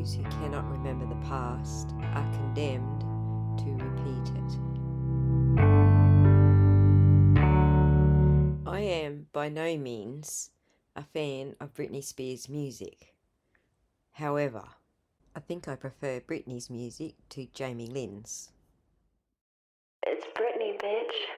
those who cannot remember the past are condemned to repeat it. I am by no means a fan of Britney Spears' music. However, I think I prefer Britney's music to Jamie Lynn's. It's Britney, bitch.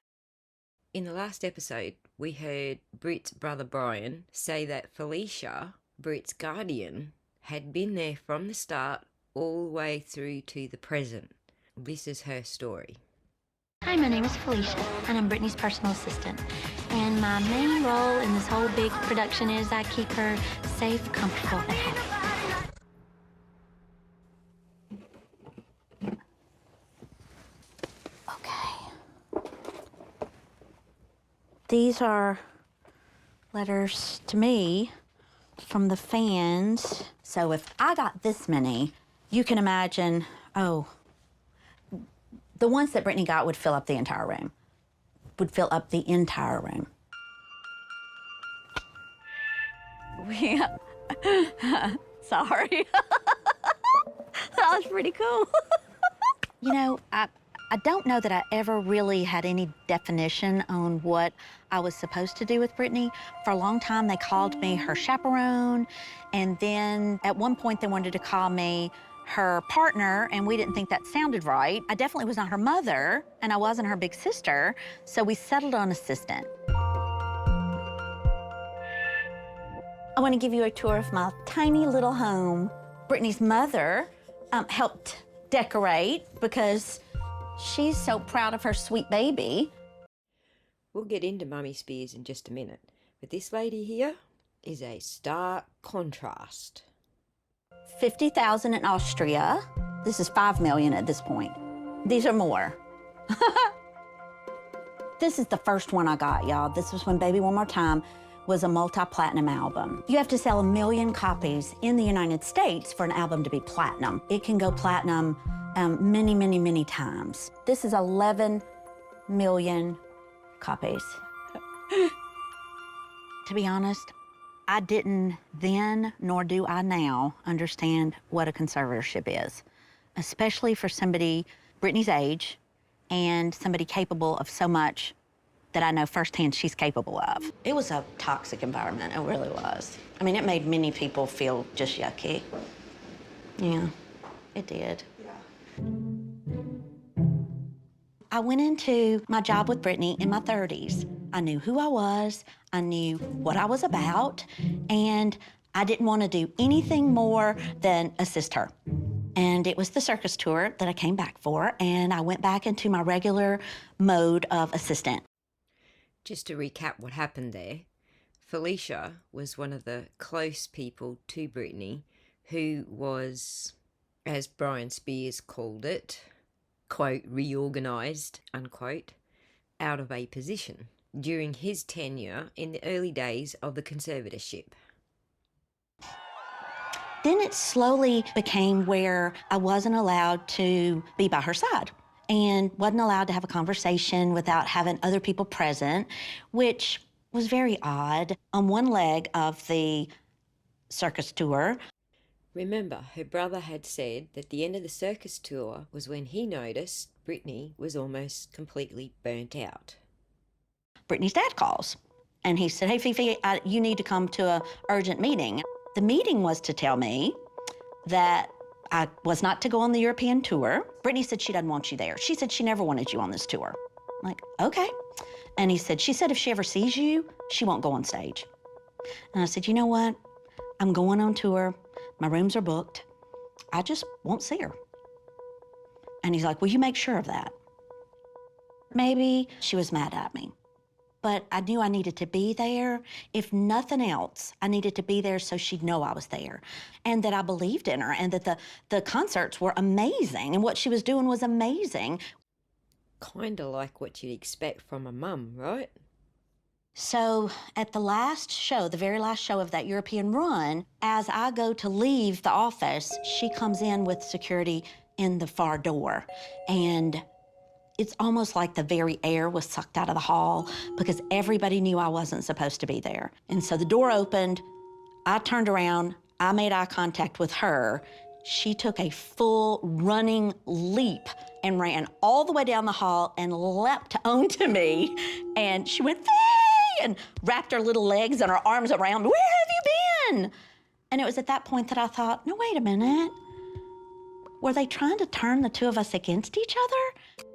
In the last episode, we heard Brit's brother Brian say that Felicia, Brit's guardian, had been there from the start all the way through to the present. This is her story. Hi, my name is Felicia, and I'm Britney's personal assistant. And my main role in this whole big production is I keep her safe, comfortable, and happy. Okay. These are letters to me from the fans. So if I got this many, you can imagine, the ones that Britney got would fill up the entire room. Sorry. That was pretty cool. You know, I don't know that I ever really had any definition on what I was supposed to do with Britney. For a long time, they called me her chaperone, and then at one point they wanted to call me her partner, and we didn't think that sounded right. I definitely was not her mother, and I wasn't her big sister, so we settled on assistant. I want to give you a tour of my tiny little home. Britney's mother helped decorate because she's so proud of her sweet baby. We'll get into Mummy Spears in just a minute, but this lady here is a stark contrast. 50,000 in Austria. This is 5 million at this point. These are more. This is the first one I got, y'all. This was when Baby One More Time was a multi-platinum album. You have to sell 1 million copies in the United States for an album to be platinum. It can go platinum many, many, many times. This is 11 million copies. To be honest, I didn't then, nor do I now, understand what a conservatorship is, especially for somebody Britney's age and somebody capable of so much that I know firsthand she's capable of. It was a toxic environment, it really was. I mean, it made many people feel just yucky. Yeah, it did. I went into my job with Britney in my 30s. I knew who I was, I knew what I was about, and I didn't want to do anything more than assist her. And it was the circus tour that I came back for, and I went back into my regular mode of assistant. Just to recap what happened there, Felicia was one of the close people to Britney who was, as Brian Spears called it, quote, reorganised, unquote, out of a position during his tenure in the early days of the conservatorship. Then it slowly became where I wasn't allowed to be by her side and wasn't allowed to have a conversation without having other people present, which was very odd. On one leg of the circus tour, remember, her brother had said that the end of the circus tour was when he noticed Britney was almost completely burnt out. Britney's dad calls, and he said, "Hey, Fifi, you need to come to an urgent meeting." The meeting was to tell me that I was not to go on the European tour. Britney said she doesn't want you there. She said she never wanted you on this tour. I'm like, okay. And he said, she said if she ever sees you, she won't go on stage. And I said, you know what? I'm going on tour. My rooms are booked. I just won't see her. And he's like, well, you make sure of that. Maybe she was mad at me, but I knew I needed to be there. If nothing else, I needed to be there so she'd know I was there and that I believed in her and that the concerts were amazing and what she was doing was amazing. Kinda like what you'd expect from a mum, right? So at the last show, the very last show of that European run, as I go to leave the office, she comes in with security in the far door. And it's almost like the very air was sucked out of the hall because everybody knew I wasn't supposed to be there. And so the door opened, I turned around, I made eye contact with her, She took a full running leap and ran all the way down the hall and leapt onto me. And she went, Faye, and wrapped her little legs and her arms around me. Where have you been? And it was at that point that I thought, no, wait a minute. Were they trying to turn the two of us against each other?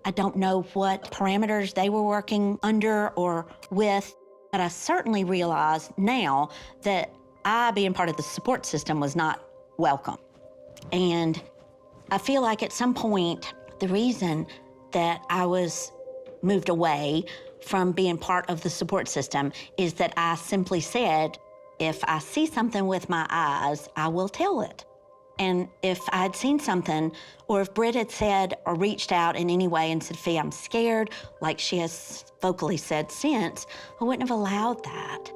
I don't know what parameters they were working under or with, but I certainly realize now that I, being part of the support system, was not welcome. And I feel like at some point, the reason that I was moved away from being part of the support system is that I simply said, if I see something with my eyes, I will tell it. And if I'd seen something, or if Britt had said or reached out in any way and said, Fee, I'm scared, like she has vocally said since, I wouldn't have allowed that.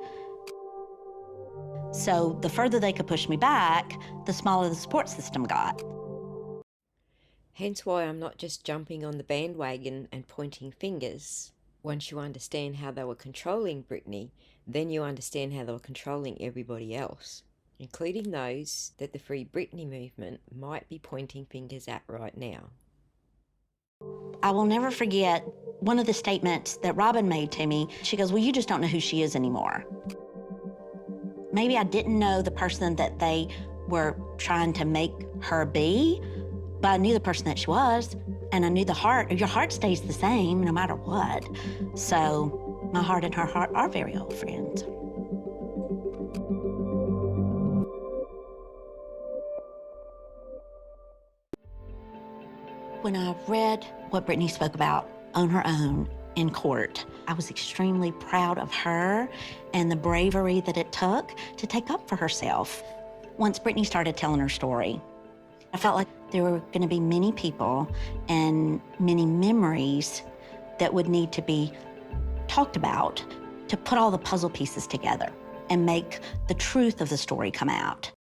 So the further they could push me back, the smaller the support system got. Hence why I'm not just jumping on the bandwagon and pointing fingers. Once you understand how they were controlling Britney, then you understand how they were controlling everybody else, including those that the Free Britney movement might be pointing fingers at right now. I will never forget one of the statements that Robin made to me. She goes, well, you just don't know who she is anymore. Maybe I didn't know the person that they were trying to make her be, but I knew the person that she was, and I knew the heart. Your heart stays the same no matter what. So my heart and her heart are very old friends. When I read what Britney spoke about on her own in court, I was extremely proud of her and the bravery that it took to take up for herself. Once Britney started telling her story, I felt like there were going to be many people and many memories that would need to be talked about to put all the puzzle pieces together and make the truth of the story come out.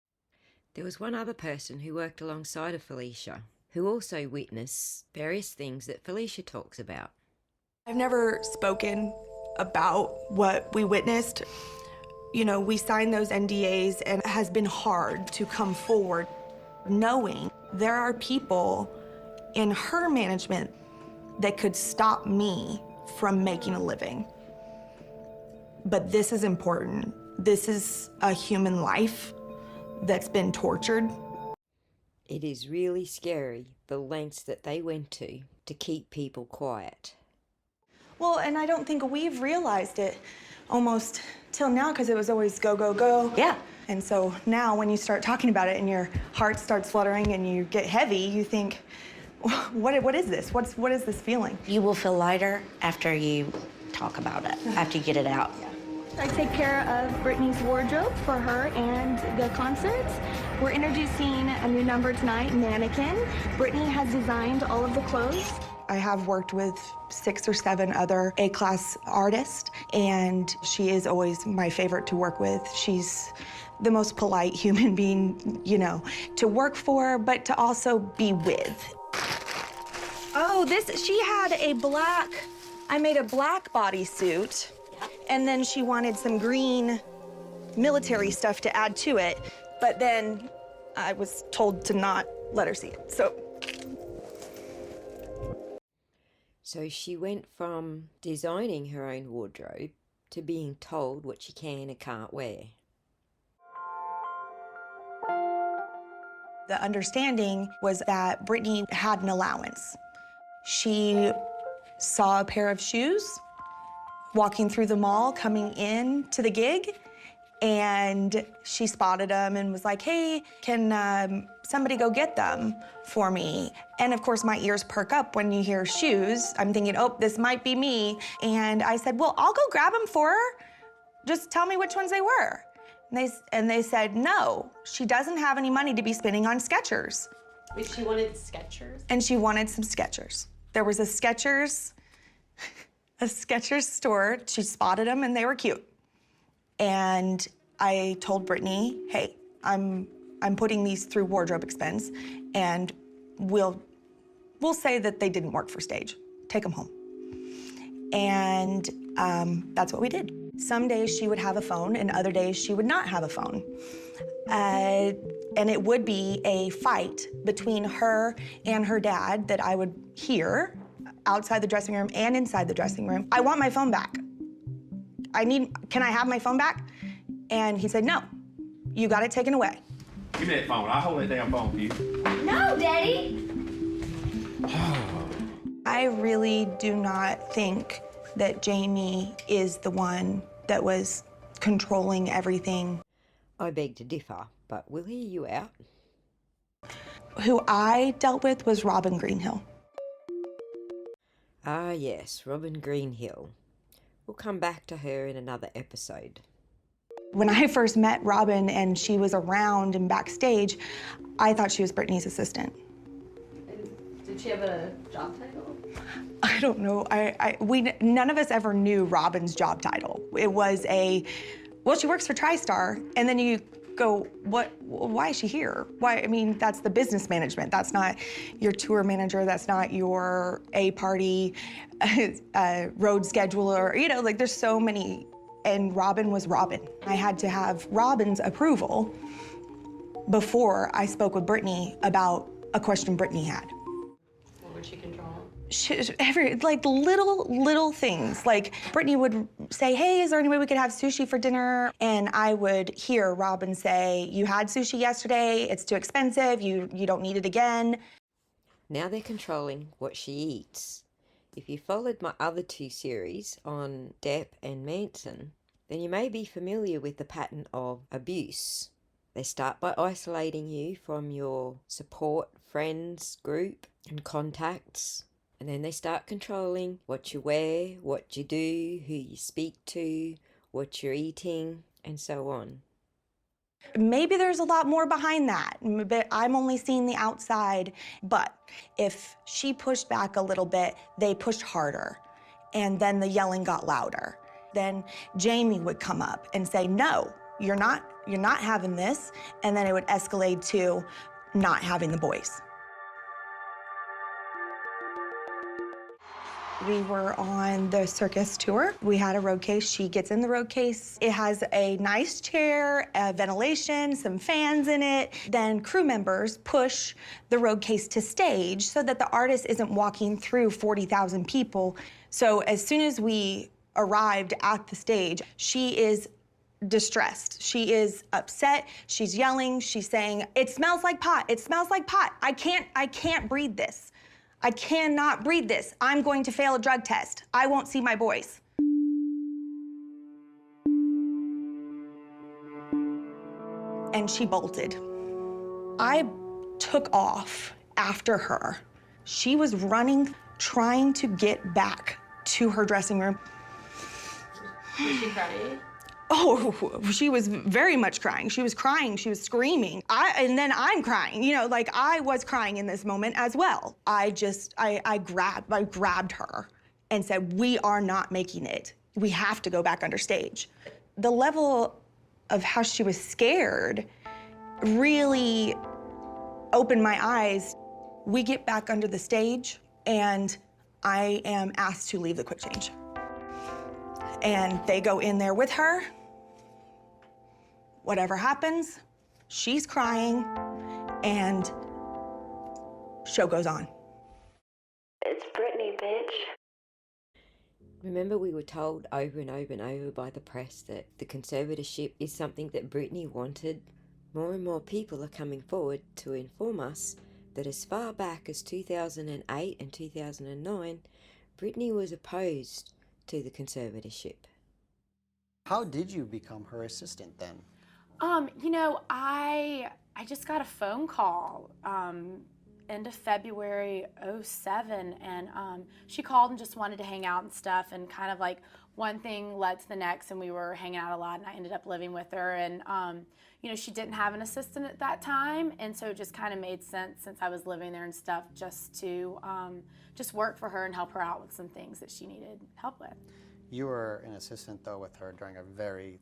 There was one other person who worked alongside of Felicia, who also witnessed various things that Felicia talks about. I've never spoken about what we witnessed. You know, we signed those NDAs, and it has been hard to come forward knowing there are people in her management that could stop me from making a living. But this is important. This is a human life that's been tortured. It is really scary, the lengths that they went to keep people quiet. Well, and I don't think we've realized it almost till now, because it was always go, go, go. Yeah. And so now when you start talking about it and your heart starts fluttering and you get heavy, you think, what is this? What is this feeling? You will feel lighter after you talk about it, after you get it out. Yeah. I take care of Britney's wardrobe for her and the concerts. We're introducing a new number tonight, Mannequin. Britney has designed all of the clothes. I have worked with 6 or 7 other A-class artists, and she is always my favorite to work with. She's the most polite human being, you know, to work for, but to also be with. Oh, she had a black, I made a black bodysuit, and then she wanted some green military stuff to add to it, but then I was told to not let her see it, So she went from designing her own wardrobe to being told what she can and can't wear. The understanding was that Britney had an allowance. She saw a pair of shoes walking through the mall coming in to the gig, and she spotted them and was like, hey, can somebody go get them for me? And of course, my ears perk up when you hear shoes. I'm thinking, oh, this might be me. And I said, well, I'll go grab them for her. Just tell me which ones they were. And they said, no, she doesn't have any money to be spending on Skechers. But she wanted Skechers? And she wanted some Skechers. There was a Skechers store. She spotted them and they were cute. And I told Britney, hey, I'm putting these through wardrobe expense, and we'll say that they didn't work for stage. Take them home. And that's what we did. Some days she would have a phone, and other days she would not have a phone. And it would be a fight between her and her dad that I would hear outside the dressing room and inside the dressing room. I want my phone back. Can I have my phone back? And he said, no, you got it taken away. Give me that phone. I'll hold that damn phone for you. No, Daddy. I really do not think that Jamie is the one that was controlling everything. I beg to differ, but we'll hear you out. Who I dealt with was Robin Greenhill. Ah, yes, Robin Greenhill. We'll come back to her in another episode. When I first met Robin and she was around and backstage, I thought she was Britney's assistant. And did she have a job title? I don't know. None of us ever knew Robin's job title. It was well, she works for TriStar, and then you go, why is she here? Why? I mean, that's the business management. That's not your tour manager. That's not your A-party road scheduler. You know, like there's so many, and Robin was Robin. I had to have Robin's approval before I spoke with Britney about a question Britney had. What would she control? Like little things. Like Britney would say, hey, is there any way we could have sushi for dinner? And I would hear Robin say, you had sushi yesterday, it's too expensive, you don't need it again. Now they're controlling what she eats. If you followed my other two series on Depp and Manson, then you may be familiar with the pattern of abuse. They start by isolating you from your support, friends, group, and contacts. And then they start controlling what you wear, what you do, who you speak to, what you're eating, and so on. Maybe there's a lot more behind that, but I'm only seeing the outside. But if she pushed back a little bit, they pushed harder. And then the yelling got louder. Then Jamie would come up and say, no, you're not having this. And then it would escalate to not having the boys. We were on the circus tour. We had a road case. She gets in the road case. It has a nice chair, ventilation, some fans in it. Then crew members push the road case to stage so that the artist isn't walking through 40,000 people. So as soon as we arrived at the stage, she is distressed. She is upset. She's yelling. She's saying, it smells like pot. It smells like pot. I can't breathe this. I cannot breathe this. I'm going to fail a drug test. I won't see my boys. And she bolted. I took off after her. She was running, trying to get back to her dressing room. Was she crying? Oh, she was very much crying. She was crying, she was screaming. And then I'm crying, you know, like I was crying in this moment as well. I grabbed her and said, we are not making it. We have to go back under stage. The level of how she was scared really opened my eyes. We get back under the stage and I am asked to leave the quick change. And they go in there with her. Whatever happens, she's crying, and show goes on. It's Britney, bitch. Remember, we were told over and over and over by the press that the conservatorship is something that Britney wanted. More and more people are coming forward to inform us that as far back as 2008 and 2009, Britney was opposed to the conservatorship. How did you become her assistant then? You know, I just got a phone call end of February '07, and she called and just wanted to hang out and stuff, and kind of like one thing led to the next, and we were hanging out a lot, and I ended up living with her, and you know, she didn't have an assistant at that time, and so it just kind of made sense since I was living there and stuff just to just work for her and help her out with some things that she needed help with. You were an assistant though with her during a very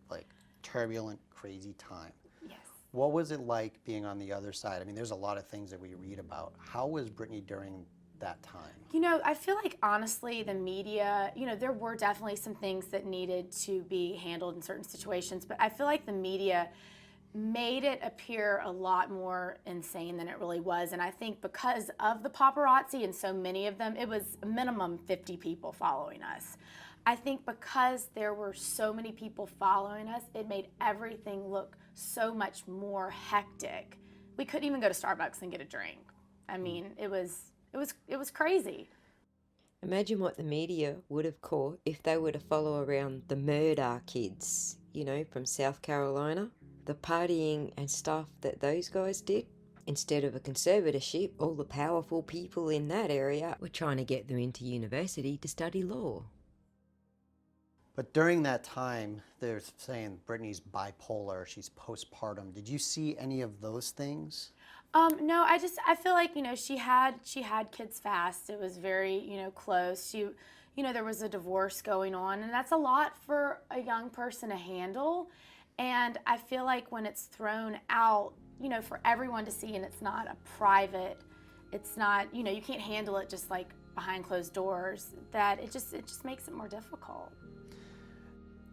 turbulent, crazy time. Yes. What was it like being on the other side? I mean, there's a lot of things that we read about. How was Britney during that time? You know, I feel like honestly the media, you know, there were definitely some things that needed to be handled in certain situations, but I feel like the media made it appear a lot more insane than it really was. And I think because of the paparazzi and so many of them, it was a minimum 50 people following us. I think because there were so many people following us, it made everything look so much more hectic. We couldn't even go to Starbucks and get a drink. I mean, it was crazy. Imagine what the media would have caught if they were to follow around the murder kids, you know, from South Carolina. The partying and stuff that those guys did. Instead of a conservatorship, all the powerful people in that area were trying to get them into university to study law. But during that time, they're saying Britney's bipolar, she's postpartum. Did you see any of those things? No, I feel like, you know, she had kids fast. It was very, you know, close. You know, there was a divorce going on, and that's a lot for a young person to handle. And I feel like when it's thrown out, you know, for everyone to see, and it's not a private, it's not, you know, you can't handle it just like behind closed doors, that it just makes it more difficult.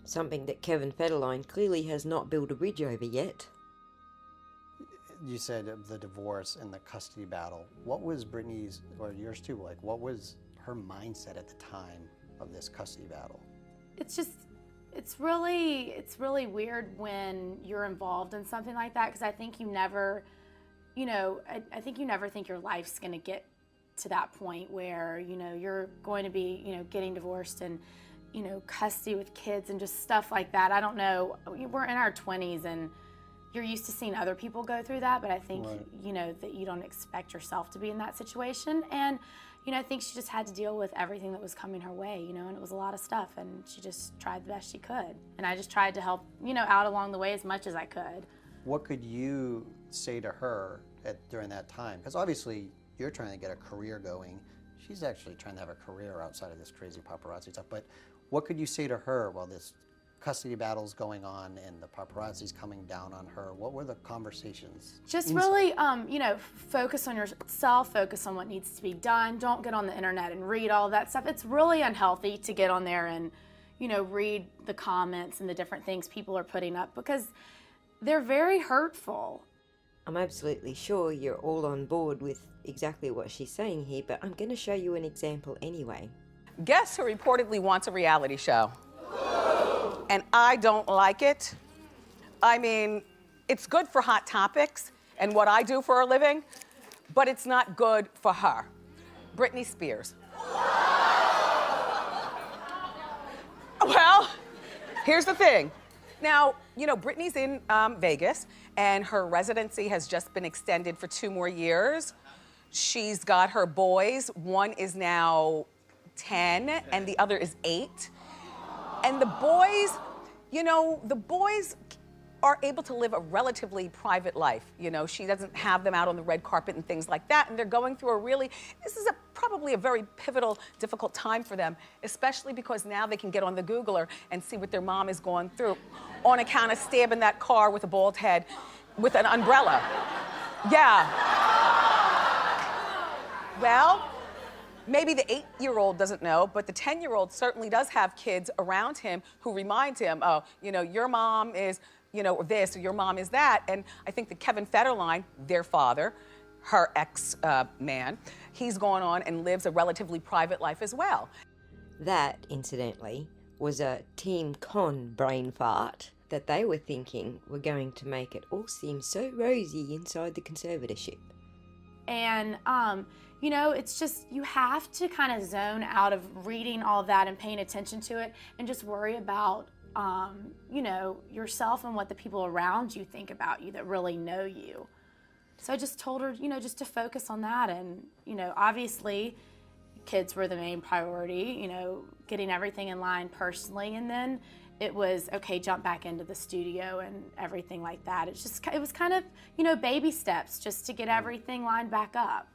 Something that Kevin Federline clearly has not built a bridge over yet. You said of the divorce and the custody battle. What was Britney's, or yours too, like what was her mindset at the time of this custody battle? It's really weird when you're involved in something like that, because I think you never, you know, I think you never think your life's going to get to that point where, you know, you're going to be, you know, getting divorced and, you know, custody with kids and just stuff like that. I don't know. We're in our 20s and you're used to seeing other people go through that, but I think, right, you know, that you don't expect yourself to be in that situation. And, you know, I think she just had to deal with everything that was coming her way, you know, and it was a lot of stuff, and she just tried the best she could. And I just tried to help, you know, out along the way as much as I could. What could you say to her during that time? Because obviously you're trying to get a career going. She's actually trying to have a career outside of this crazy paparazzi stuff. But what could you say to her while this custody battle's going on and the paparazzi's coming down on her? What were the conversations? Just really, you know, focus on yourself, focus on what needs to be done. Don't get on the internet and read all that stuff. It's really unhealthy to get on there and, you know, read the comments and the different things people are putting up, because they're very hurtful. I'm absolutely sure you're all on board with exactly what she's saying here, but I'm going to show you an example anyway. Guess who reportedly wants a reality show? And I don't like it. I mean, it's good for Hot Topics and what I do for a living, but it's not good for her. Britney Spears. Well, here's the thing. Now, you know, Britney's in Vegas, and her residency has just been extended for 2 more years. She's got her boys. One is now 10, and the other is 8. And the boys, you know, the boys are able to live a relatively private life. You know, she doesn't have them out on the red carpet and things like that. And they're going through this is probably a very pivotal, difficult time for them, especially because now they can get on the Googler and see what their mom is going through on account of stabbing that car with a bald head with an umbrella. Yeah. Well, maybe the 8-year-old doesn't know, but the 10-year-old certainly does have kids around him who remind him, oh, you know, your mom is, you know, this, or your mom is that. And I think that Kevin Federline, their father, her ex-man, he's gone on and lives a relatively private life as well. That, incidentally, was a Team Con brain fart that they were thinking were going to make it all seem so rosy inside the conservatorship. And, you know, it's just, you have to kind of zone out of reading all of that and paying attention to it and just worry about, you know, yourself and what the people around you think about you that really know you. So I just told her, you know, just to focus on that. And, you know, obviously kids were the main priority, you know, getting everything in line personally. And then it was, okay, jump back into the studio and everything like that. It's just, it was kind of, you know, baby steps just to get everything lined back up.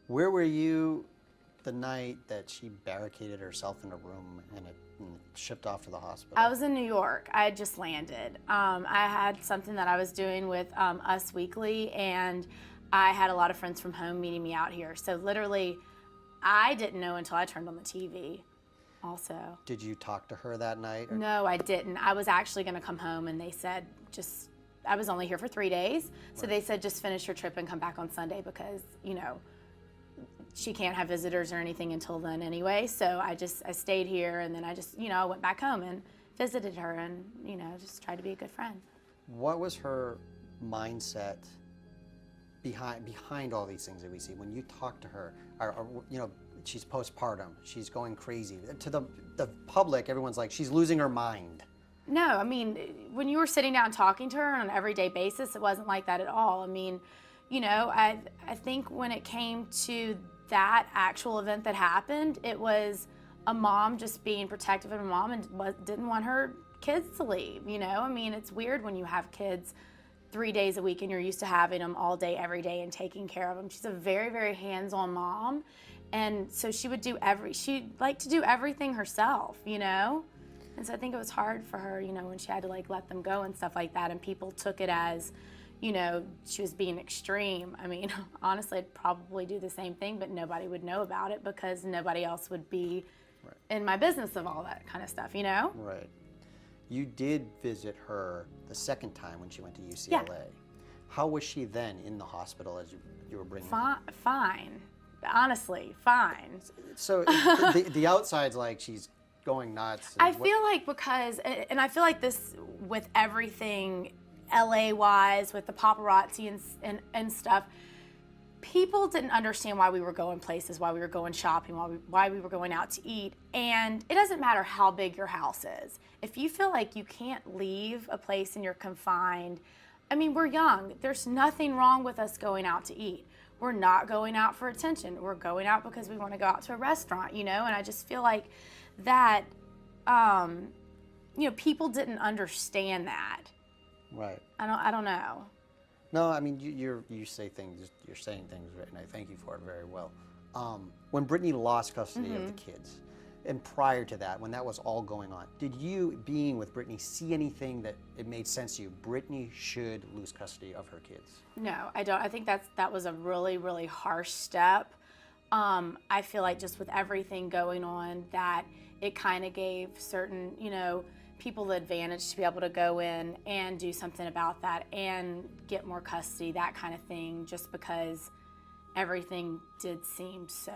Where were you the night that she barricaded herself in a room and shipped off to the hospital? I was in New York. I had just landed. I had something that I was doing with Us Weekly, and I had a lot of friends from home meeting me out here. So literally, I didn't know until I turned on the TV also. Did you talk to her that night? No, I didn't. I was actually going to come home, and they said, just, I was only here for 3 days. So they said, just finish your trip and come back on Sunday because, you know, she can't have visitors or anything until then anyway. So I stayed here, and then I just, you know, I went back home and visited her and, you know, just tried to be a good friend. What was her mindset behind all these things that we see? When you talk to her, you know, she's postpartum, she's going crazy. To the public, everyone's like, she's losing her mind. No, I mean, when you were sitting down and talking to her on an everyday basis, it wasn't like that at all. I mean, you know, I think when it came to that actual event that happened, it was a mom just being protective of a mom and didn't want her kids to leave, you know? I mean, it's weird when you have kids 3 days a week and you're used to having them all day, every day and taking care of them. She's a very, very hands-on mom. And so she'd like to do everything herself, you know? And so I think it was hard for her, you know, when she had to like let them go and stuff like that. And people took it as, you know, she was being extreme. I mean, honestly, I'd probably do the same thing, but nobody would know about it because nobody else would be in my business of all that kind of stuff, you know? Right. You did visit her the second time when she went to UCLA. Yeah. How was she then in the hospital as you were bringing her? Fine. Honestly, fine. So the outside's like she's going nuts. I feel like because, and I feel like this with everything LA-wise, with the paparazzi and stuff, people didn't understand why we were going places, why we were going shopping, why we were going out to eat. And it doesn't matter how big your house is. If you feel like you can't leave a place and you're confined, I mean, we're young. There's nothing wrong with us going out to eat. We're not going out for attention. We're going out because we want to go out to a restaurant, you know? And I just feel like that, you know, people didn't understand that. Right. I don't know. No, I mean, you say things, you're saying things right, and I thank you for it very well. When Britney lost custody of the kids, and prior to that, when that was all going on, did you, being with Britney, see anything that it made sense to you? Britney should lose custody of her kids. No, I don't. I think that was a really, really harsh step. I feel like just with everything going on, that it kind of gave certain, you know, people the advantage to be able to go in and do something about that and get more custody, that kind of thing, just because everything did seem so,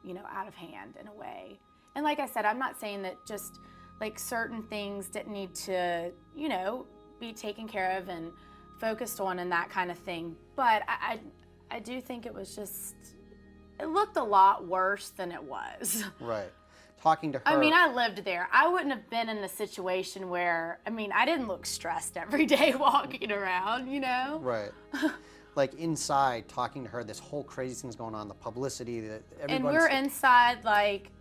you know, out of hand in a way. And like I said, I'm not saying that just like certain things didn't need to, you know, be taken care of and focused on and that kind of thing. But I do think it was just, it looked a lot worse than it was. Right. Talking to her. I mean, I lived there. I wouldn't have been in the situation where, I mean, I didn't look stressed every day walking around, you know? Right. Like inside, talking to her, this whole crazy thing's going on, the publicity that everybody's... And we're inside, like,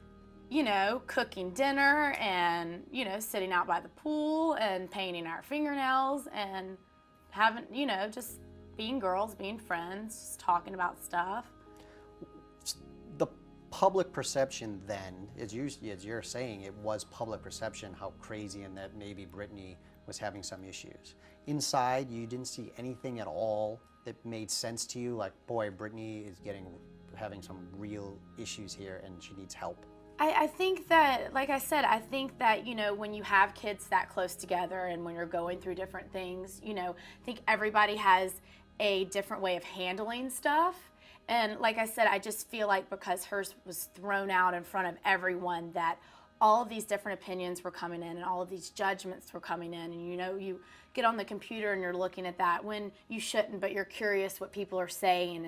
you know, cooking dinner and, you know, sitting out by the pool and painting our fingernails and having, you know, just being girls, being friends, just talking about stuff. The public perception then, as you're saying, it was public perception how crazy and that maybe Britney was having some issues. Inside, you didn't see anything at all that made sense to you, like, boy, Britney is having some real issues here and she needs help. I think that, like I said, I think that, you know, when you have kids that close together and when you're going through different things, you know, I think everybody has a different way of handling stuff. And like I said, I just feel like because hers was thrown out in front of everyone, that all of these different opinions were coming in and all of these judgments were coming in. And, you know, you get on the computer and you're looking at that when you shouldn't, but you're curious what people are saying.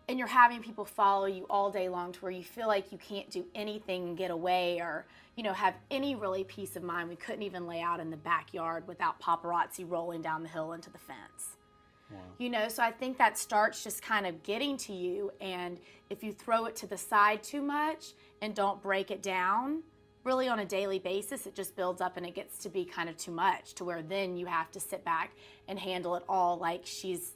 And you're having people follow you all day long to where you feel like you can't do anything and get away or, you know, have any really peace of mind. We couldn't even lay out in the backyard without paparazzi rolling down the hill into the fence. Wow. You know, so I think that starts just kind of getting to you, and if you throw it to the side too much and don't break it down really on a daily basis, it just builds up and it gets to be kind of too much to where then you have to sit back and handle it all like she's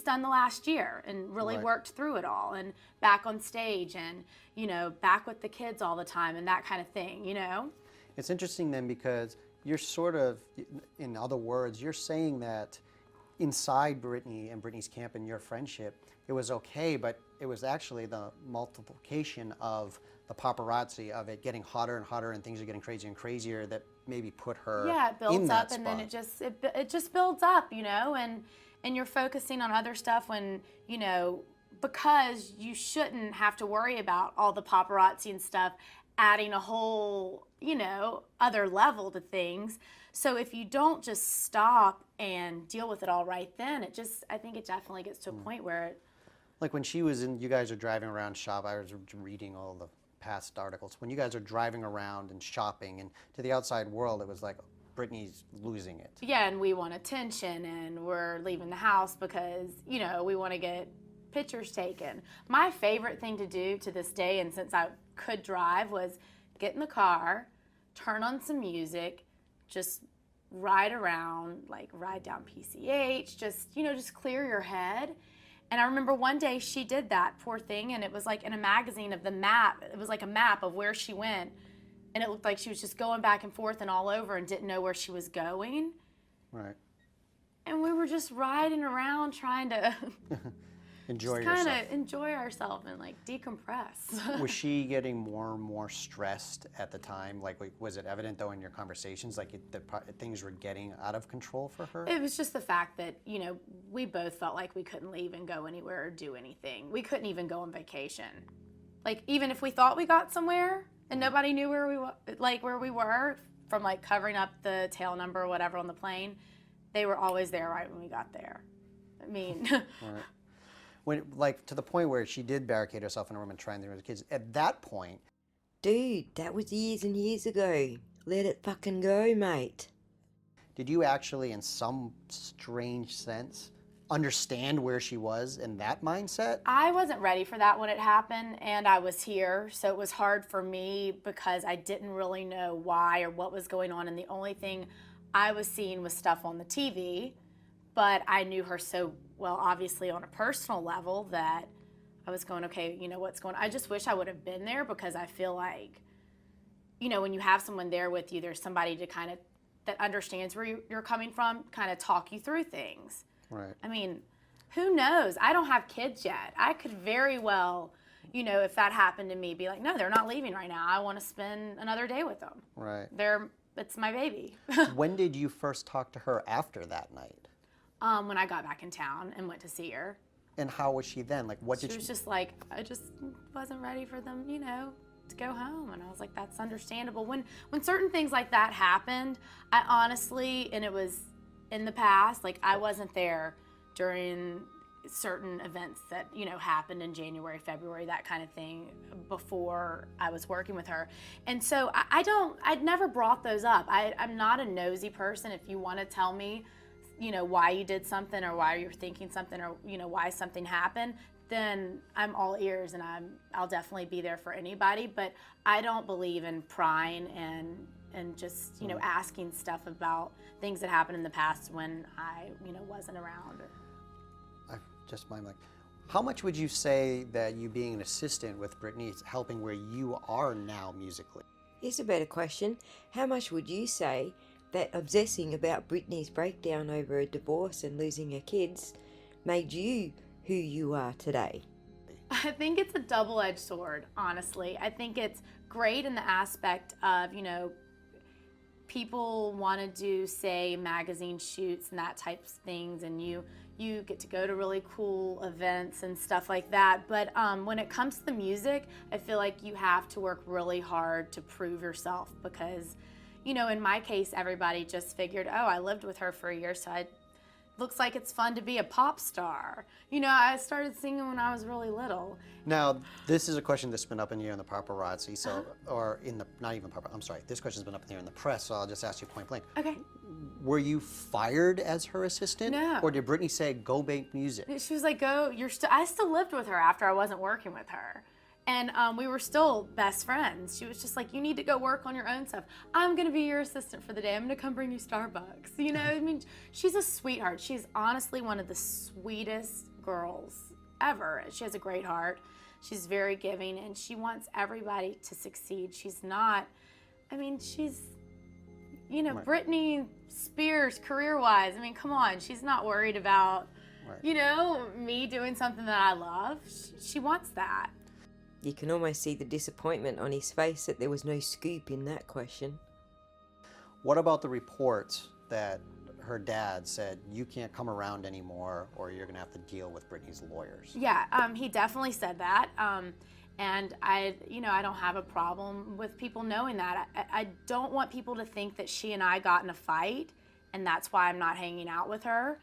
done the last year and really worked through it all and back on stage and, you know, back with the kids all the time and that kind of thing, you know? It's interesting then because you're sort of, in other words, you're saying that inside Britney and Britney's camp and your friendship, it was okay, but it was actually the multiplication of the paparazzi of it getting hotter and hotter and things are getting crazier and crazier that maybe put her it builds in that up and spot. then it just builds up, you know, and you're focusing on other stuff when, you know, because you shouldn't have to worry about all the paparazzi and stuff adding a whole, you know, other level to things. So if you don't just stop and deal with it all right then, I think it definitely gets to a point where it, Like when she was in, you guys are driving around shop, I was reading all the past articles. When you guys are driving around and shopping and to the outside world, it was like Britney's losing it. yeah, and we want attention and we're leaving the house because, you know, we want to get pictures taken. My favorite thing to do to this day, and since I could drive, was get in the car, turn on some music, just ride around, like ride down PCH, just, you know, just clear your head. And I remember one day she did that, poor thing, and it was like in a magazine of the map. It was like a map of where she went, and it looked like she was just going back and forth and all over and didn't know where she was going. Right. And we were just riding around trying to Enjoy just kind yourself. of enjoy ourselves and like decompress. Was she getting more and more stressed at the time? Like, was it evident though in your conversations, like things were getting out of control for her? It was just the fact that, you know, we both felt like we couldn't leave and go anywhere or do anything. We couldn't even go on vacation. Like, even if we thought we got somewhere and nobody knew where we were, from like covering up the tail number or whatever on the plane, they were always there right when we got there. I mean, Right. When, like, to the point where she did barricade herself in a room and try and there was kids, at that point, Dude, that was years and years ago. Let it fucking go, mate. did you actually, in some strange sense, understand where she was in that mindset? I wasn't ready for that when it happened, and I was here, so it was hard for me because I didn't really know why or what was going on, and the only thing I was seeing was stuff on the TV, but I knew her so well, obviously on a personal level, that I was going, okay, you know what's going on. I just wish I would have been there because I feel like, you know, when you have someone there with you, there's somebody to kind of, that understands where you're coming from, kind of talk you through things. Right. I mean, who knows? I don't have kids yet. I could very well, you know, if that happened to me, be like, no, they're not leaving right now. I want to spend another day with them. Right. It's my baby. When did you first talk to her after that night? When I got back in town and went to see her. And how was she then? Like, what did She was just like, I just wasn't ready for them, you know, to go home. And I was like, that's understandable. When certain things like that happened, I honestly, and it was in the past, like I wasn't there during certain events that, you know, happened in January, February, that kind of thing, before I was working with her. And so I'd never brought those up. I'm not a nosy person. If you want to tell me, you know, why you did something or why you're thinking something or, you know, why something happened, then I'm all ears and I'll definitely be there for anybody. But I don't believe in prying and just, you know, asking stuff about things that happened in the past when I, you know, wasn't around. How much would you say that you being an assistant with Britney is helping where you are now musically? Here's a better question. How much would you say that obsessing about Britney's breakdown over a divorce and losing her kids made you who you are today? I think it's a double-edged sword, honestly. I think it's great in the aspect of, you know, people want to do, say, magazine shoots and that types of things, and you get to go to really cool events and stuff like that. But when it comes to the music, I feel like you have to work really hard to prove yourself because, you know, in my case, everybody just figured, oh, I lived with her for a year, so looks like it's fun to be a pop star. You know, I started singing when I was really little. Now, this is a question that's been up in the air in the paparazzi, so, or in the, not even paparazzi, I'm sorry, this question's been up in the air in the press, so I'll just ask you point blank. Okay. Were you fired as her assistant? No. Or did Britney say, go make music? She was like, go, I still lived with her after I wasn't working with her. And we were still best friends. She was just like, you need to go work on your own stuff. I'm gonna be your assistant for the day. I'm gonna come bring you Starbucks. You know, I mean, she's a sweetheart. She's honestly one of the sweetest girls ever. She has a great heart. She's very giving and she wants everybody to succeed. She's not, I mean, she's, you know, Right. Britney Spears career-wise. I mean, come on, she's not worried about, Right. you know, me doing something that I love. She wants that. You can almost see the disappointment on his face that there was no scoop in that question. What about the reports that her dad said, you can't come around anymore or you're going to have to deal with Britney's lawyers? Yeah, he definitely said that. And I don't have a problem with people knowing that. I don't want people to think that she and I got in a fight and that's why I'm not hanging out with her.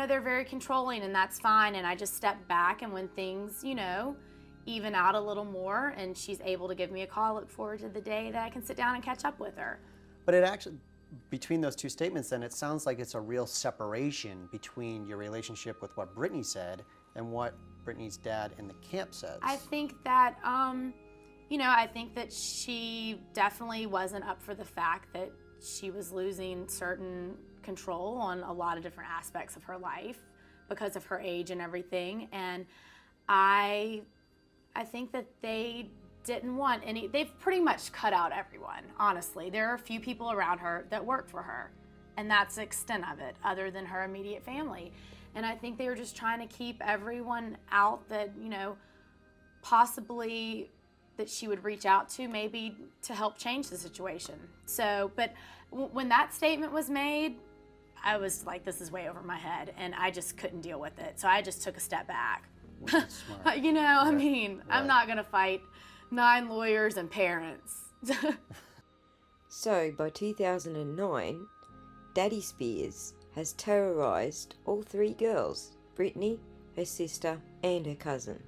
They're very controlling and that's fine. And I just step back, and when things, even out a little more and she's able to give me a call, I look forward to the day that I can sit down and catch up with her. But it actually, between those two statements, then it sounds like it's a real separation between your relationship with what Britney said and what Britney's dad in the camp says. I think that, I think that she definitely wasn't up for the fact that she was losing certain control on a lot of different aspects of her life because of her age and everything. And I think that they didn't want any, they've pretty much cut out everyone, honestly. There are a few people around her that work for her, and that's the extent of it, other than her immediate family. And I think they were just trying to keep everyone out that, possibly that she would reach out to, maybe to help change the situation. So, but when that statement was made, I was like, this is way over my head, and I just couldn't deal with it. So I just took a step back. Smart. I mean, Right. I'm not gonna fight 9 lawyers and parents. So, by 2009, Daddy Spears has terrorised all 3 girls, Britney, her sister, and her cousin.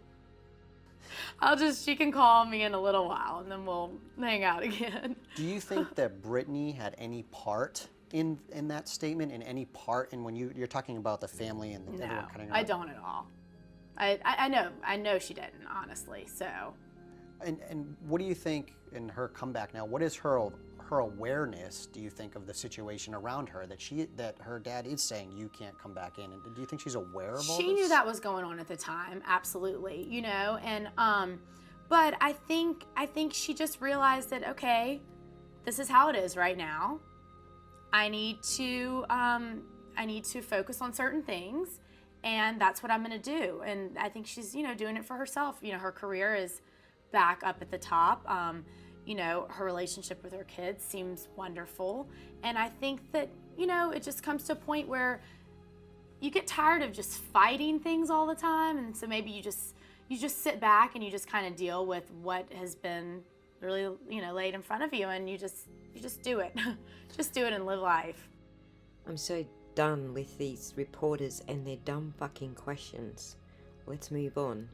She can call me in a little while and then we'll hang out again. Do you think that Britney had any part in that statement, in any part in when you're talking about the family and No, everyone cutting her I out? don't at all. I know she didn't, honestly, so. And what do you think in her comeback now? What is her awareness, do you think, of the situation around her, that her dad is saying you can't come back in? And do you think she's aware of all this? She knew that was going on at the time, absolutely, and but I think she just realized that, okay, this is how it is right now. I need to focus on certain things, and that's what I'm going to do. And I think she's, doing it for herself. Her career is back up at the top. Her relationship with her kids seems wonderful. And I think that, it just comes to a point where you get tired of just fighting things all the time. And so maybe you just sit back and you just kind of deal with what has been really, laid in front of you, and you just do it. Just do it and live life. I'm so done with these reporters and their dumb fucking questions. Let's move on.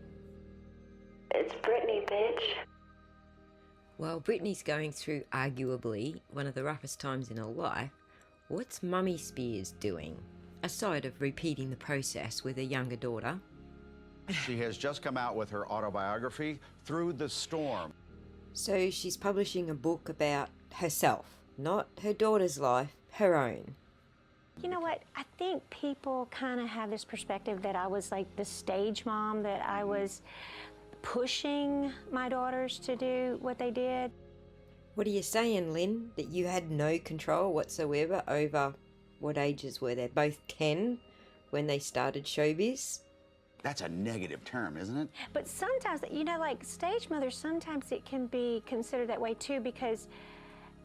It's Britney, bitch. While Britney's going through arguably one of the roughest times in her life, what's Mummy Spears doing, aside of repeating the process with her younger daughter? She has just come out with her autobiography, Through the Storm. So she's publishing a book about herself, not her daughter's life, her own. You know what? I think people kind of have this perspective that I was like the stage mom, that I was pushing my daughters to do what they did. What are you saying, Lynn? That you had no control whatsoever over what ages were they? Both 10 when they started showbiz? That's a negative term, isn't it? But sometimes, like stage mothers, sometimes it can be considered that way too, because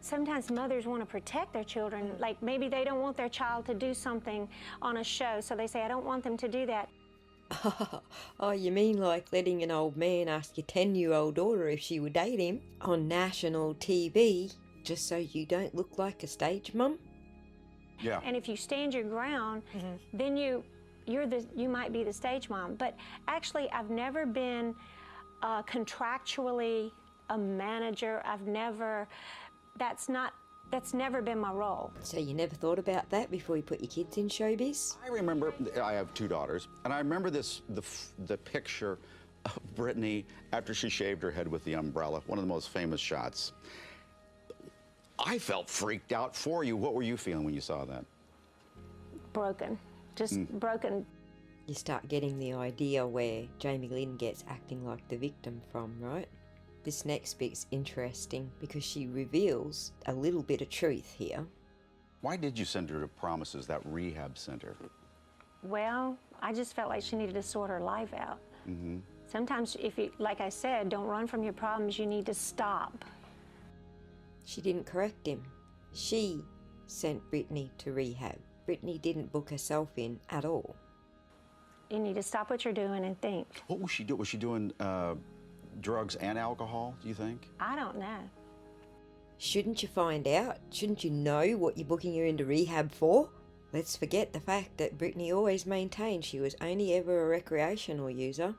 sometimes mothers want to protect their children. Like maybe they don't want their child to do something on a show, so they say, I don't want them to do that. Oh, you mean like letting an old man ask your 10-year-old daughter if she would date him on national TV just so you don't look like a stage mum? Yeah. And if you stand your ground, then you might be the stage mom. But actually, I've never been contractually a manager. That's never been my role. So you never thought about that before you put your kids in showbiz? I remember, I have 2 daughters, and I remember the picture of Britney after she shaved her head with the umbrella, one of the most famous shots. I felt freaked out for you. What were you feeling when you saw that? Broken, just broken. You start getting the idea where Jamie Lynn gets acting like the victim from, right? This next bit's interesting because she reveals a little bit of truth here. Why did you send her to Promises, that rehab center? Well, I just felt like she needed to sort her life out. Mm-hmm. Sometimes, if you, like I said, don't run from your problems, you need to stop. She didn't correct him. She sent Britney to rehab. Britney didn't book herself in at all. You need to stop what you're doing and think. What was she doing? Was she doing drugs and alcohol, do you think? I don't know. Shouldn't you find out? Shouldn't you know what you're booking her into rehab for? Let's forget the fact that Britney always maintained she was only ever a recreational user.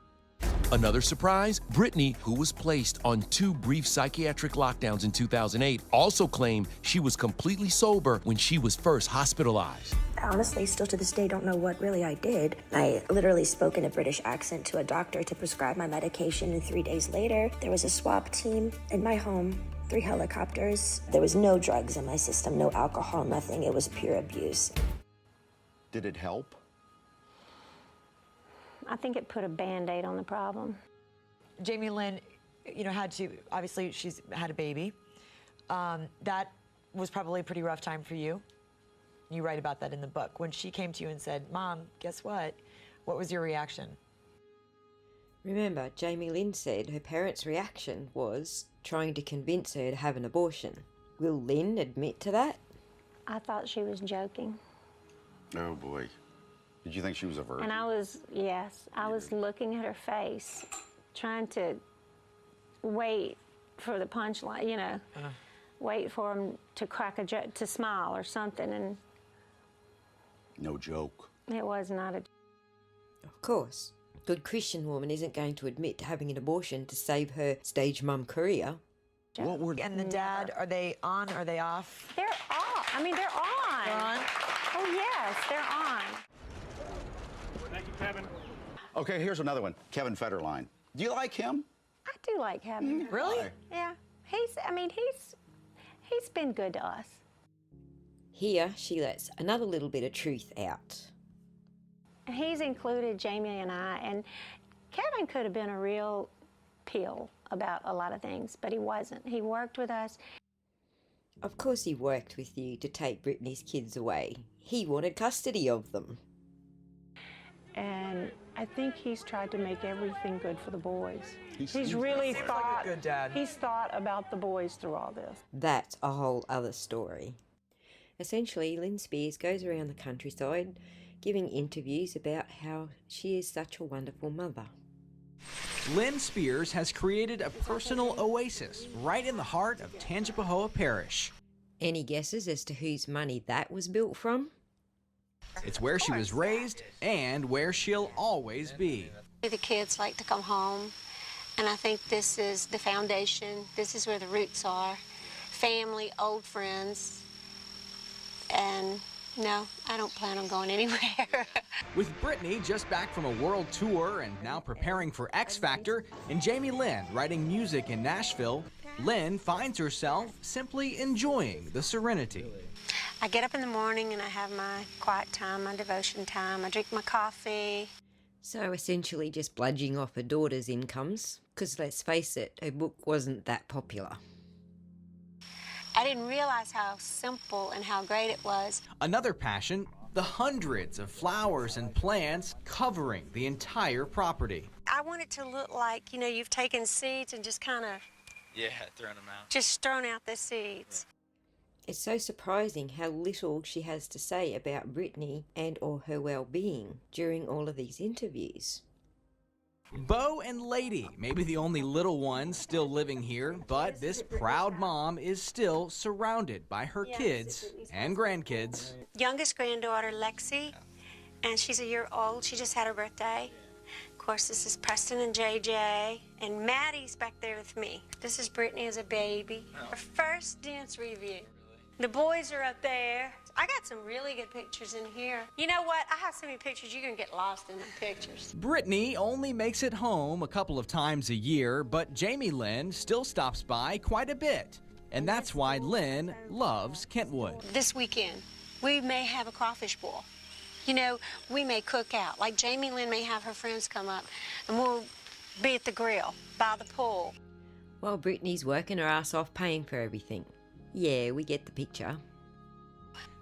Another surprise, Britney, who was placed on 2 brief psychiatric lockdowns in 2008, also claimed she was completely sober when she was first hospitalized. I honestly, still to this day, don't know what really I did. I literally spoke in a British accent to a doctor to prescribe my medication, and 3 days later, there was a swap team in my home, 3 helicopters. There was no drugs in my system, no alcohol, nothing. It was pure abuse. Did it help? I think it put a Band-Aid on the problem. Jamie Lynn, you know, obviously she's had a baby. That was probably a pretty rough time for you. You write about that in the book. When she came to you and said, Mom, guess what? What was your reaction? Remember, Jamie Lynn said her parents' reaction was trying to convince her to have an abortion. Will Lynn admit to that? I thought she was joking. Oh, boy. Did you think she was a virgin? And I was looking at her face, trying to wait for the punchline, you know, wait for him to crack a joke, to smile or something, and no joke. It was not a... Of course. A good Christian woman isn't going to admit to having an abortion to save her stage mum career. And the dad, are they on, are they off? They're off. I mean, they're on. They're on? Oh, yes, they're on. Thank you, Kevin. Okay, here's another one. Kevin Federline. Do you like him? I do like Kevin. Really? Yeah. He's been good to us. Here, she lets another little bit of truth out. He's included Jamie and I, and Kevin could have been a real pill about a lot of things, but he wasn't. He worked with us. Of course he worked with you to take Britney's kids away. He wanted custody of them. And I think he's tried to make everything good for the boys. He's really thought, like a good dad. He's thought about the boys through all this. That's a whole other story. Essentially, Lynn Spears goes around the countryside giving interviews about how she is such a wonderful mother. Lynn Spears has created a personal oasis right in the heart of Tangipahoa Parish. Any guesses as to whose money that was built from? It's where she was raised and where she'll always be. The kids like to come home, and I think this is the foundation. This is where the roots are. Family, old friends, and no, I don't plan on going anywhere. With Britney just back from a world tour and now preparing for X Factor, and Jamie Lynn writing music in Nashville, Lynn finds herself simply enjoying the serenity. I get up in the morning and I have my quiet time, my devotion time. I drink my coffee. So essentially just bludging off her daughter's incomes, because let's face it, her book wasn't that popular. I didn't realize how simple and how great it was. Another passion, the hundreds of flowers and plants covering the entire property. I want it to look like, you know, you've taken seeds and just kind of... Yeah, throwing them out. Just thrown out the seeds. It's so surprising how little she has to say about Britney and or her well-being during all of these interviews. Bo and Lady may be the only little ones still living here, but this proud mom is still surrounded by her kids and grandkids. Youngest granddaughter, Lexi, and she's a year old. She just had her birthday. Of course, this is Preston and JJ, and Maddie's back there with me. This is Britney as a baby. Her first dance review. The boys are up there. I got some really good pictures in here. You know what? I have so many pictures, you're gonna get lost in the pictures. Britney only makes it home a couple of times a year, but Jamie Lynn still stops by quite a bit. And that's why Lynn loves Kentwood. This weekend, we may have a crawfish boil. You know, we may cook out. Like Jamie Lynn may have her friends come up, and we'll be at the grill, by the pool. While Britney's working her ass off paying for everything. Yeah, we get the picture.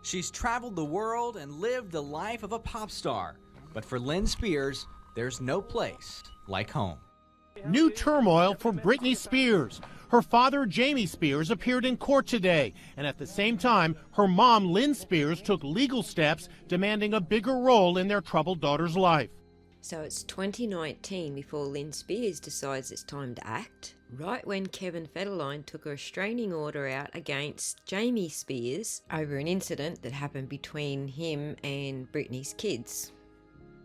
She's traveled the world and lived the life of a pop star. But for Lynn Spears, there's no place like home. New turmoil for Britney Spears. Her father, Jamie Spears, appeared in court today, and at the same time, her mom, Lynn Spears, took legal steps demanding a bigger role in their troubled daughter's life. So it's 2019 before Lynn Spears decides it's time to act, right when Kevin Federline took a restraining order out against Jamie Spears over an incident that happened between him and Britney's kids.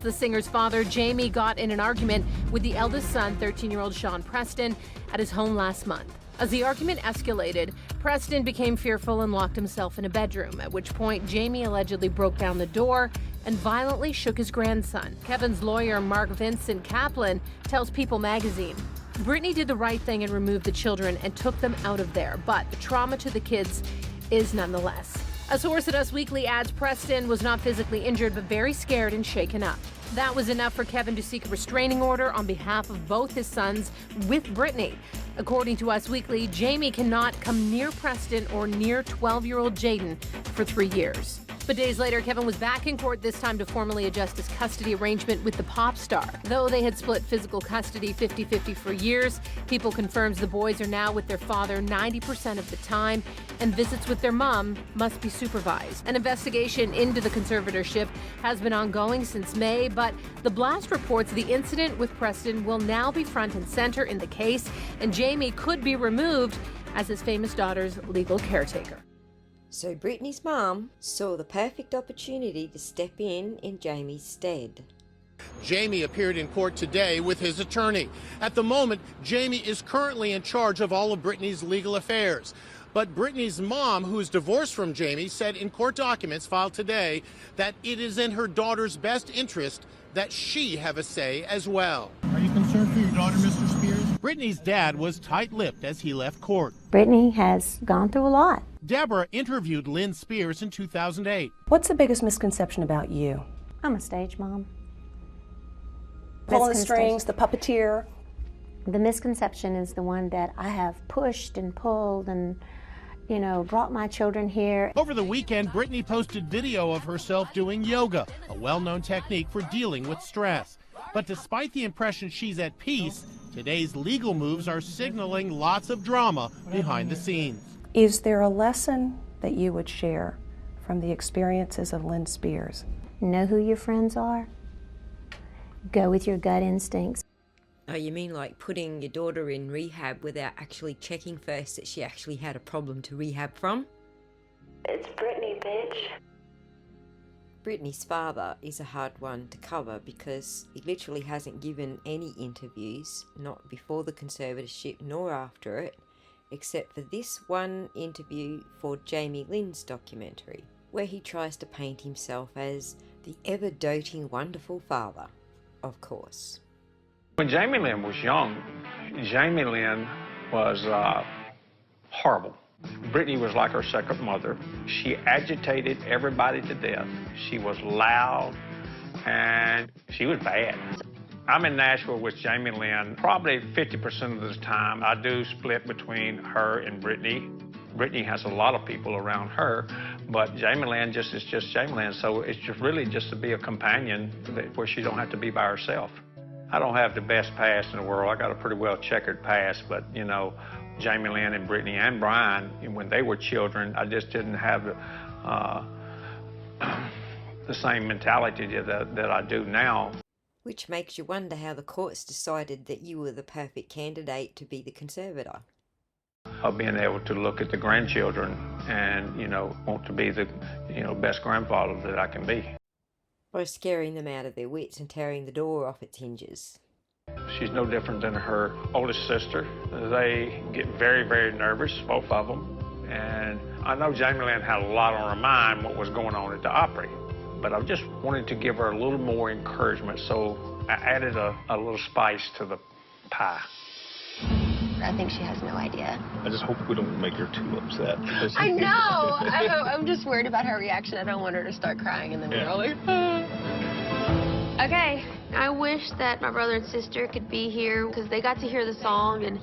The singer's father, Jamie, got in an argument with the eldest son, 13-year-old Sean Preston, at his home last month. As the argument escalated, Preston became fearful and locked himself in a bedroom, at which point Jamie allegedly broke down the door and violently shook his grandson. Kevin's lawyer, Mark Vincent Kaplan, tells People magazine, Britney did the right thing and removed the children and took them out of there, but the trauma to the kids is nonetheless. A source at Us Weekly adds Preston was not physically injured, but very scared and shaken up. That was enough for Kevin to seek a restraining order on behalf of both his sons with Britney. According to Us Weekly, Jamie cannot come near Preston or near 12-year-old Jaden for 3 years. But days later, Kevin was back in court, this time to formally adjust his custody arrangement with the pop star. Though they had split physical custody 50-50 for years, People confirms the boys are now with their father 90% of the time, and visits with their mom must be supervised. An investigation into the conservatorship has been ongoing since May, but the blast reports the incident with Preston will now be front and center in the case, and Jamie could be removed as his famous daughter's legal caretaker. So Britney's mom saw the perfect opportunity to step in Jamie's stead. Jamie appeared in court today with his attorney. At the moment, Jamie is currently in charge of all of Britney's legal affairs. But Britney's mom, who is divorced from Jamie, said in court documents filed today that it is in her daughter's best interest that she have a say as well. Are you concerned for your daughter, Mr. Spears? Britney's dad was tight-lipped as he left court. Britney has gone through a lot. Deborah interviewed Lynn Spears in 2008. What's the biggest misconception about you? I'm a stage mom. Pulling the strings, the puppeteer. The misconception is the one that I have pushed and pulled and, you know, brought my children here. Over the weekend, Britney posted video of herself doing yoga, a well-known technique for dealing with stress. But despite the impression she's at peace, today's legal moves are signaling lots of drama behind the scenes. Is there a lesson that you would share from the experiences of Lynn Spears? Know who your friends are. Go with your gut instincts. Oh, you mean like putting your daughter in rehab without actually checking first that she actually had a problem to rehab from? It's Britney, bitch. Britney's father is a hard one to cover because he literally hasn't given any interviews, not before the conservatorship nor after it, except for this one interview for Jamie Lynn's documentary, where he tries to paint himself as the ever-doting, wonderful father, of course. When Jamie Lynn was young, Jamie Lynn was horrible. Britney was like her second mother. She agitated everybody to death. She was loud, and she was bad. I'm in Nashville with Jamie Lynn probably 50% of the time. I do split between her and Britney. Britney has a lot of people around her, but Jamie Lynn is just Jamie Lynn, so it's just really just to be a companion where she don't have to be by herself. I don't have the best past in the world. I got a pretty well checkered past, but you know, Jamie Lynn and Britney and Brian, when they were children, I just didn't have the same mentality that I do now. Which makes you wonder how the courts decided that you were the perfect candidate to be the conservator. Of being able to look at the grandchildren and, you know, want to be the, you know, best grandfather that I can be. Or scaring them out of their wits and tearing the door off its hinges. She's no different than her oldest sister. They get very, very nervous, both of them. And I know Jamie Lynn had a lot on her mind what was going on at the Opry. But I just wanted to give her a little more encouragement, so I added a little spice to the pie. I think she has no idea. I just hope we don't make her too upset. I know! I'm just worried about her reaction. I don't want her to start crying and then we're all like, ah. Okay, I wish that my brother and sister could be here because they got to hear the song, and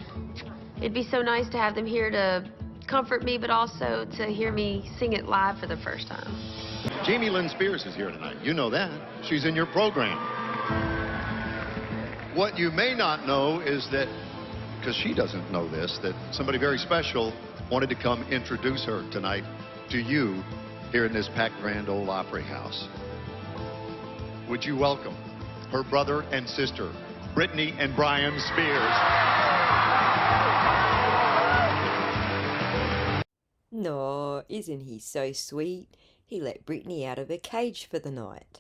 it'd be so nice to have them here to comfort me, but also to hear me sing it live for the first time. Jamie Lynn Spears is here tonight. You know that. She's in your program. What you may not know is that, because she doesn't know this, that somebody very special wanted to come introduce her tonight to you here in this packed Grand Ole Opry House. Would you welcome her brother and sister, Britney and Brian Spears. No, isn't he so sweet? He let Britney out of her cage for the night.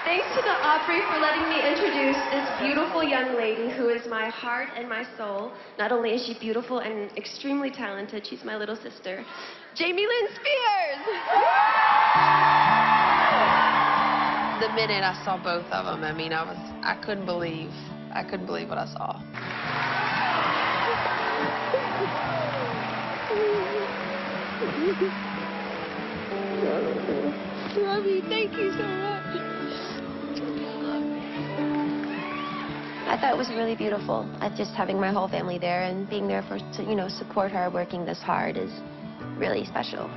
Thanks to the Opry for letting me introduce this beautiful young lady who is my heart and my soul. Not only is she beautiful and extremely talented, she's my little sister, Jamie Lynn Spears! The minute I saw both of them, I mean, I couldn't believe what I saw. Love you, thank you so much. I thought it was really beautiful. Just having my whole family there and being there to support her working this hard is really special.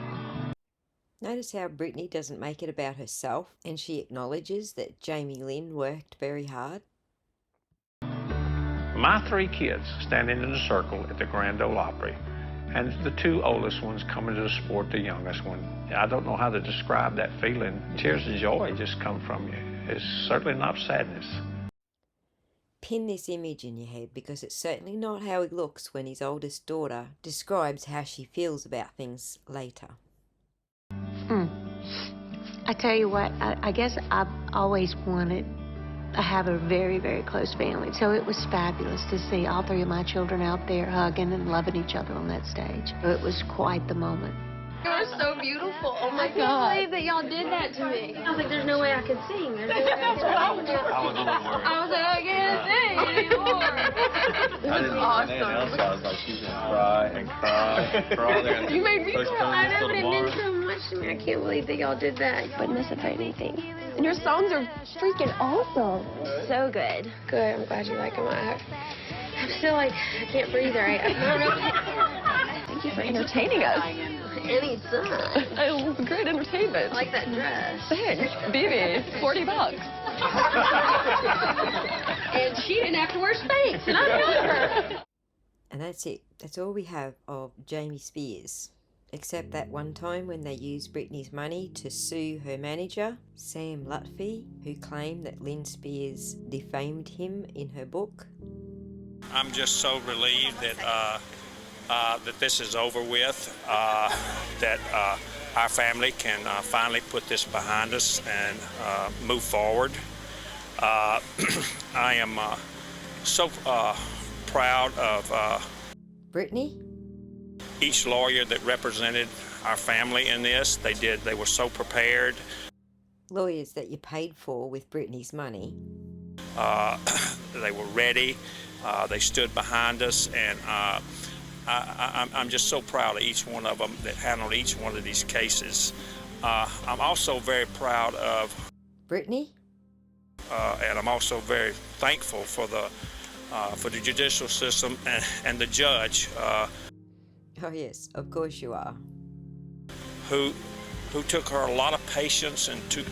Notice how Britney doesn't make it about herself and she acknowledges that Jamie Lynn worked very hard. My 3 kids standing in a circle at the Grand Ole Opry, and the 2 oldest ones coming to support the youngest one. I don't know how to describe that feeling. Tears of joy just come from you. It's certainly not sadness. Pin this image in your head because it's certainly not how he looks when his oldest daughter describes how she feels about things later. I tell you what, I guess I've always wanted to have a very, very close family. So it was fabulous to see all 3 of my children out there hugging and loving each other on that stage. It was quite the moment. You are so beautiful. Oh my God. I can't believe that y'all did that to me. I was like, there's no way I could sing. There's no way I could sing. I was a little worried. I was like, I can't sing anymore. I didn't know anything else. I was like, she's gonna cry and cry and cry. There. You made me cry. I know, but it meant so much to me. I can't believe that y'all did that. Wouldn't miss it for anything. And your songs are freaking awesome. So good. Good. I'm glad you like them. I'm still like, I can't breathe right. Thank you for entertaining us. Anytime. It was great entertainment. I like that dress. Thanks. BB, $40. And she didn't have to wear Spanx, and I knew her. And that's it. That's all we have of Jamie Spears. Except that one time when they used Britney's money to sue her manager, Sam Lutfi, who claimed that Lynn Spears defamed him in her book. I'm just so relieved that that this is over with, that our family can finally put this behind us and move forward. I am so proud of Britney? Each lawyer that represented our family in this. They were so prepared. Lawyers that you paid for with Britney's money. They were ready. They stood behind us, and I'm just so proud of each one of them that handled each one of these cases. I'm also very proud of Britney, and I'm also very thankful for the judicial system and the judge. Oh yes, of course you are. Who took her a lot of patience and took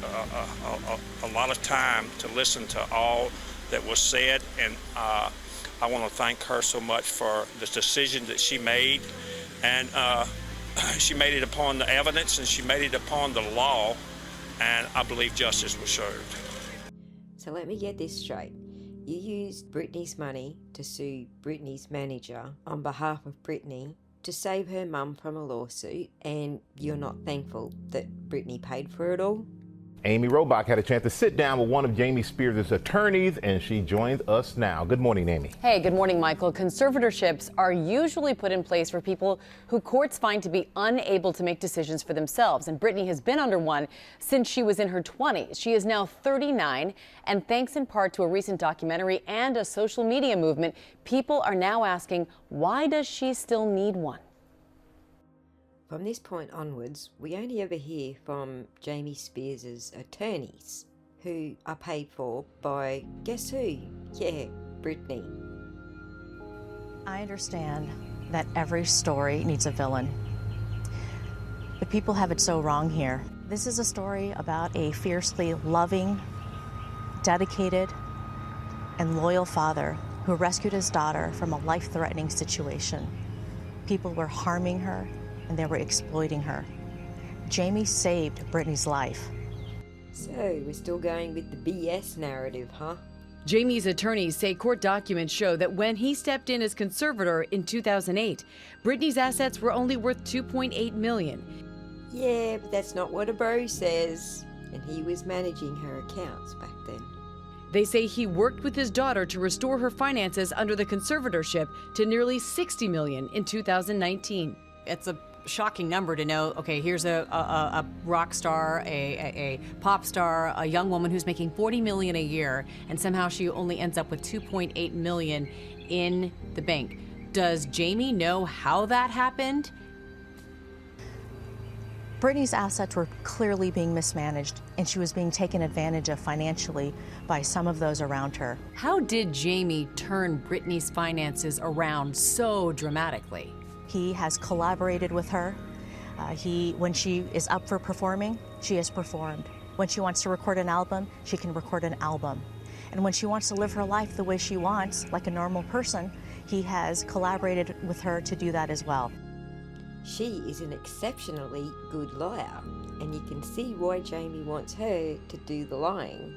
a lot of time to listen to all that was said, and I want to thank her so much for the decision that she made, and she made it upon the evidence and she made it upon the law, and I believe justice was served. So let me get this straight. You used Britney's money to sue Britney's manager on behalf of Britney to save her mum from a lawsuit, and you're not thankful that Britney paid for it all? Amy Robach had a chance to sit down with one of Jamie Spears' attorneys, and she joins us now. Good morning, Amy. Hey, good morning, Michael. Conservatorships are usually put in place for people who courts find to be unable to make decisions for themselves. And Britney has been under one since she was in her 20s. She is now 39, and thanks in part to a recent documentary and a social media movement, people are now asking, why does she still need one? From this point onwards, we only ever hear from Jamie Spears' attorneys, who are paid for by, guess who? Yeah, Britney. I understand that every story needs a villain. But people have it so wrong here. This is a story about a fiercely loving, dedicated, and loyal father who rescued his daughter from a life-threatening situation. People were harming her and they were exploiting her. Jamie saved Britney's life. So, we're still going with the BS narrative, huh? Jamie's attorneys say court documents show that when he stepped in as conservator in 2008, Britney's assets were only worth $2.8 million. Yeah, but that's not what a bro says. And he was managing her accounts back then. They say he worked with his daughter to restore her finances under the conservatorship to nearly $60 million in 2019. It's a shocking number to know, okay, here's a rock star, a pop star, a young woman who's making $40 million a year, and somehow she only ends up with $2.8 million in the bank. Does Jamie know how that happened? Britney's assets were clearly being mismanaged, and she was being taken advantage of financially by some of those around her. How did Jamie turn Britney's finances around so dramatically? He has collaborated with her. When she is up for performing, she has performed. When she wants to record an album, she can record an album. And when she wants to live her life the way she wants, like a normal person, he has collaborated with her to do that as well. She is an exceptionally good liar, and you can see why Jamie wants her to do the lying.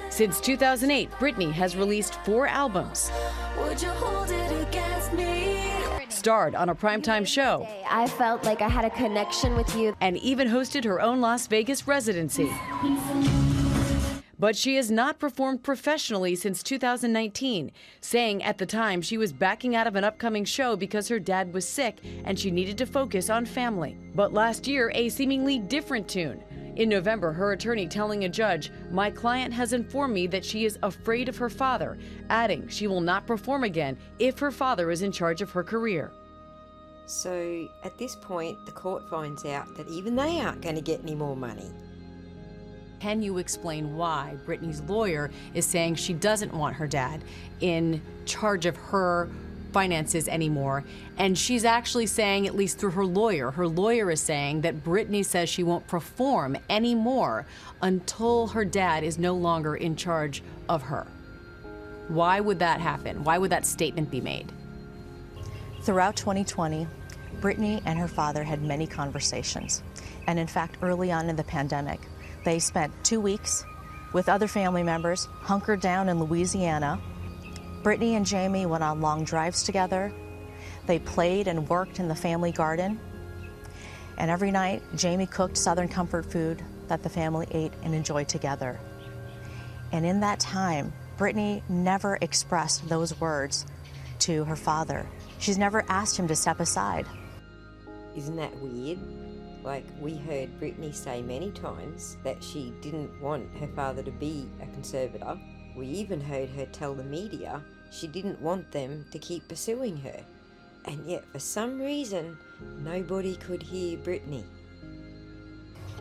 Since 2008, Britney has released 4 albums. Would you hold it against me? Starred on a primetime show. I felt like I had a connection with you. And even hosted her own Las Vegas residency. But she has not performed professionally since 2019, saying at the time she was backing out of an upcoming show because her dad was sick and she needed to focus on family. But last year, a seemingly different tune. In November, her attorney telling a judge, "My client has informed me that she is afraid of her father," adding she will not perform again if her father is in charge of her career. So, at this point, the court finds out that even they aren't going to get any more money. Can you explain why Britney's lawyer is saying she doesn't want her dad in charge of her finances anymore? And she's actually saying, at least through her lawyer is saying that Britney says she won't perform anymore until her dad is no longer in charge of her. Why would that happen? Why would that statement be made? Throughout 2020, Britney and her father had many conversations. And in fact, early on in the pandemic, they spent 2 weeks with other family members, hunkered down in Louisiana. Britney and Jamie went on long drives together. They played and worked in the family garden. And every night, Jamie cooked Southern comfort food that the family ate and enjoyed together. And in that time, Britney never expressed those words to her father. She's never asked him to step aside. Isn't that weird? Like, we heard Britney say many times that she didn't want her father to be a conservator. We even heard her tell the media she didn't want them to keep pursuing her. And yet, for some reason, nobody could hear Britney.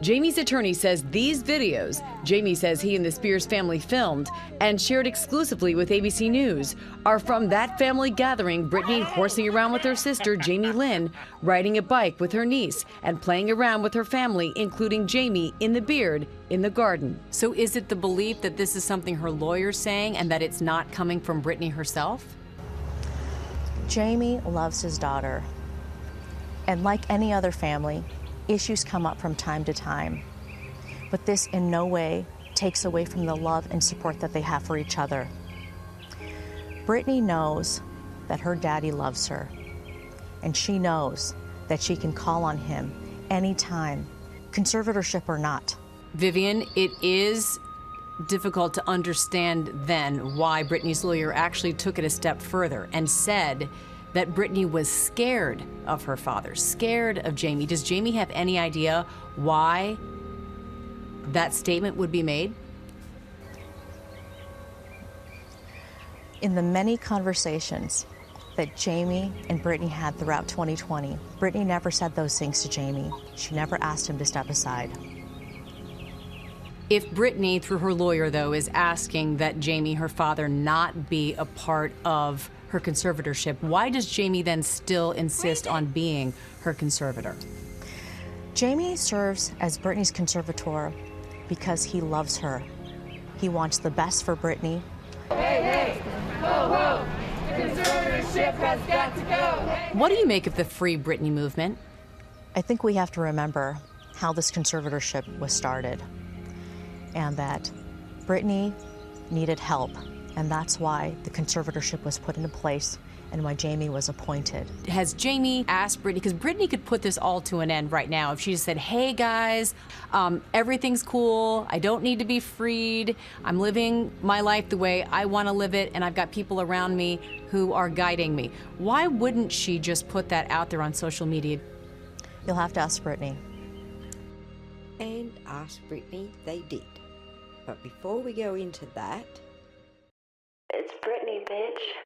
Jamie's attorney says these videos, Jamie says he and the Spears family filmed and shared exclusively with ABC News, are from that family gathering, Britney horsing around with her sister, Jamie Lynn, riding a bike with her niece, and playing around with her family, including Jamie in the beard in the garden. So is it the belief that this is something her lawyer's saying and that it's not coming from Britney herself? Jamie loves his daughter. And like any other family, issues come up from time to time, but this in no way takes away from the love and support that they have for each other. Britney knows that her daddy loves her, and she knows that she can call on him anytime, conservatorship or not. Vivian, it is difficult to understand then why Britney's lawyer actually took it a step further and said that Britney was scared of her father, scared of Jamie. Does Jamie have any idea why that statement would be made? In the many conversations that Jamie and Britney had throughout 2020, Britney never said those things to Jamie. She never asked him to step aside. If Britney, through her lawyer, though, is asking that Jamie, her father, not be a part of her conservatorship, why does Jamie then still insist on being her conservator? Jamie serves as Britney's conservator because he loves her. He wants the best for Britney. Hey, hey, whoa, whoa, the conservatorship has got to go. What do you make of the Free Britney movement? I think we have to remember how this conservatorship was started and that Britney needed help, and that's why the conservatorship was put into place and why Jamie was appointed. Has Jamie asked Britney, because Britney could put this all to an end right now if she just said, hey guys, everything's cool, I don't need to be freed, I'm living my life the way I want to live it, and I've got people around me who are guiding me. Why wouldn't she just put that out there on social media? You'll have to ask Britney. And ask Britney they did. But before we go into that... It's Britney, bitch.